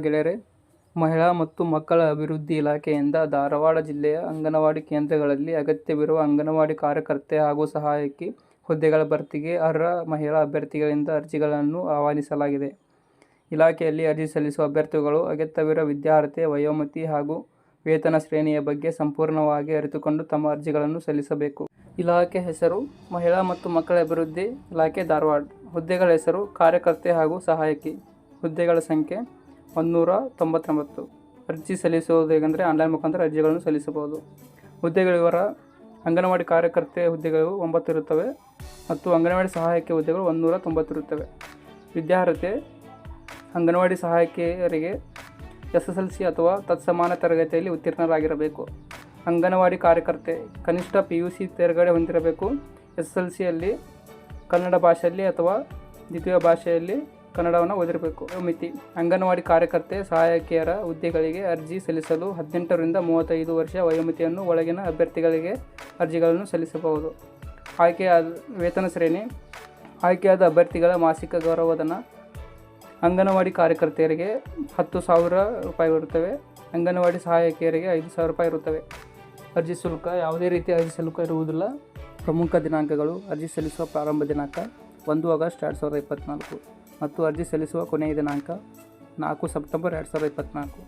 ಗೆಳೆಯರೆ, ಮಹಿಳಾ ಮತ್ತು ಮಕ್ಕಳ ಅಭಿವೃದ್ಧಿ ಇಲಾಖೆಯಿಂದ ಧಾರವಾಡ ಜಿಲ್ಲೆಯ ಅಂಗನವಾಡಿ ಕೇಂದ್ರಗಳಲ್ಲಿ ಅಗತ್ಯವಿರುವ ಅಂಗನವಾಡಿ ಕಾರ್ಯಕರ್ತೆ ಹಾಗೂ ಸಹಾಯಕಿ ಹುದ್ದೆಗಳ ಭರ್ತಿಗೆ ಅರ್ಹ ಮಹಿಳಾ ಅಭ್ಯರ್ಥಿಗಳಿಂದ ಅರ್ಜಿಗಳನ್ನು ಆಹ್ವಾನಿಸಲಾಗಿದೆ. ಇಲಾಖೆಯಲ್ಲಿ ಅರ್ಜಿ ಸಲ್ಲಿಸುವ ಅಭ್ಯರ್ಥಿಗಳು ಅಗತ್ಯವಿರುವ ವಿದ್ಯಾರ್ಹತೆ, ವಯೋಮಿತಿ ಹಾಗೂ ವೇತನ ಶ್ರೇಣಿಯ ಬಗ್ಗೆ ಸಂಪೂರ್ಣವಾಗಿ ಅರಿತುಕೊಂಡು ತಮ್ಮ ಅರ್ಜಿಗಳನ್ನು ಸಲ್ಲಿಸಬೇಕು. ಇಲಾಖೆ ಹೆಸರು: ಮಹಿಳಾ ಮತ್ತು ಮಕ್ಕಳ ಅಭಿವೃದ್ಧಿ ಇಲಾಖೆ, ಧಾರವಾಡ. ಹುದ್ದೆಗಳ ಹೆಸರು: ಕಾರ್ಯಕರ್ತೆ ಹಾಗೂ ಸಹಾಯಕಿ. ಹುದ್ದೆಗಳ ಸಂಖ್ಯೆ 199. ಅರ್ಜಿ ಸಲ್ಲಿಸುವುದು ಹೇಗೆಂದರೆ ಆನ್ಲೈನ್ ಮುಖಾಂತರ ಅರ್ಜಿಗಳನ್ನು ಸಲ್ಲಿಸಬಹುದು. ಹುದ್ದೆಗಳ ವಿವರ: ಅಂಗನವಾಡಿ ಕಾರ್ಯಕರ್ತೆ ಹುದ್ದೆಗಳು 9 ಇರುತ್ತವೆ ಮತ್ತು ಅಂಗನವಾಡಿ ಸಹಾಯಕಿ ಹುದ್ದೆಗಳು 190 ಇರುತ್ತವೆ. ವಿದ್ಯಾರ್ಹತೆ: ಅಂಗನವಾಡಿ ಸಹಾಯಕಿಯರಿಗೆ SSLC ಅಥವಾ ತತ್ಸಮಾನ ತರಗತಿಯಲ್ಲಿ ಉತ್ತೀರ್ಣರಾಗಿರಬೇಕು. ಅಂಗನವಾಡಿ ಕಾರ್ಯಕರ್ತೆ ಕನಿಷ್ಠ PUC ತೇರ್ಗಡೆ ಹೊಂದಿರಬೇಕು. SSLCಯಲ್ಲಿ ಕನ್ನಡ ಭಾಷೆಯಲ್ಲಿ ಅಥವಾ ದ್ವಿತೀಯ ಭಾಷೆಯಲ್ಲಿ ಕನ್ನಡವನ್ನು ಓದಿರಬೇಕು. ವಯೋಮಿತಿ: ಅಂಗನವಾಡಿ ಕಾರ್ಯಕರ್ತೆ ಸಹಾಯಕಿಯರ ಹುದ್ದೆಗಳಿಗೆ ಅರ್ಜಿ ಸಲ್ಲಿಸಲು 18 ರಿಂದ 35 ವರ್ಷ ವಯೋಮಿತಿಯನ್ನು ಒಳಗಿನ ಅಭ್ಯರ್ಥಿಗಳಿಗೆ ಅರ್ಜಿಗಳನ್ನು ಸಲ್ಲಿಸಬಹುದು. ಆಯ್ಕೆಯಾದ ವೇತನ ಶ್ರೇಣಿ: ಆಯ್ಕೆಯಾದ ಅಭ್ಯರ್ಥಿಗಳ ಮಾಸಿಕ ಗೌರವಧನ ಅಂಗನವಾಡಿ ಕಾರ್ಯಕರ್ತೆಯರಿಗೆ 10,000 ರೂಪಾಯಿ ಇರುತ್ತವೆ. ಅಂಗನವಾಡಿ ಸಹಾಯಕಿಯರಿಗೆ 5,000 ರೂಪಾಯಿ ಇರುತ್ತವೆ. ಅರ್ಜಿ ಶುಲ್ಕ: ಯಾವುದೇ ರೀತಿಯ ಅರ್ಜಿ ಶುಲ್ಕ ಇರುವುದಿಲ್ಲ. ಪ್ರಮುಖ ದಿನಾಂಕಗಳು: ಅರ್ಜಿ ಸಲ್ಲಿಸುವ ಪ್ರಾರಂಭ ದಿನಾಂಕ 1 ಆಗಸ್ಟ್ 2024 ಮತ್ತು ಅರ್ಜಿ ಸಲ್ಲಿಸುವ ಕೊನೆಯ ದಿನಾಂಕ 4 ಸೆಪ್ಟೆಂಬರ್ 2024.